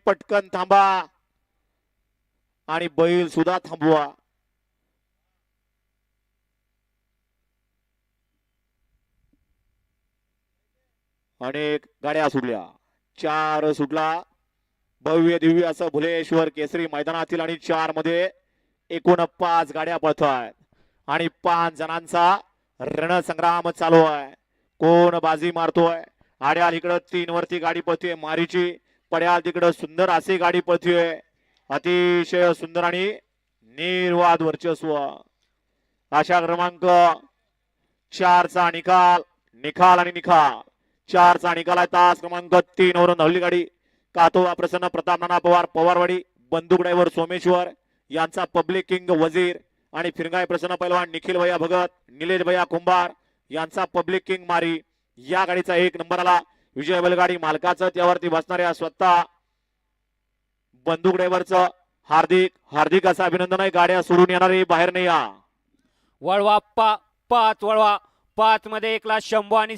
पटकन थांबा आणि बैल सुद्धा थांबवा. अनेक गाड्या सुटल्या, 4 सुटला. भव्य दिव्य असं भुलेश्वर केसरी मैदानातील आणि 4 मध्ये एकूण 5 गाड्या पळतायत आणि 5 जणांचा रणसंग्राम चालू आहे. कोण बाजी मारतोय? आड्याल इकडं 3 वरती गाडी पळतीये मारीची, पड्याल तिकडं सुंदर अशी गाडी पळतीये. अतिशय सुंदर आणि निर्वाद वर्चस्व. अशा क्रमांक 4 चा निकाल, निकाल आणि निकाल. 4 चा निकाल आहे तास क्रमांक 3 वरून धावली गाडी. कातोबा प्रसन्न, प्रताप नाना पवार पवारवाडी, बंदूक ड्रायव्हर सोमेश्वर यांचा पब्लिक किंग वजीर आणि फिरगाय प्रसन्न पैलवान निखिल भैया भगत, निलेश भैया कुंभार यांचा पब्लिक किंग मारी. या गाडीचा 1 नंबर आला. विजय बैलगाडी मालकाचं त्यावरती बसणाऱ्या स्वतः बंदूक ड्रायव्हरचं हार्दिक हार्दिक असं अभिनंदन आहे. गाड्या सोडून येणारे बाहेर नाही या. वळवा 5 वळवा 5 मध्ये 1 ला शंभू आणि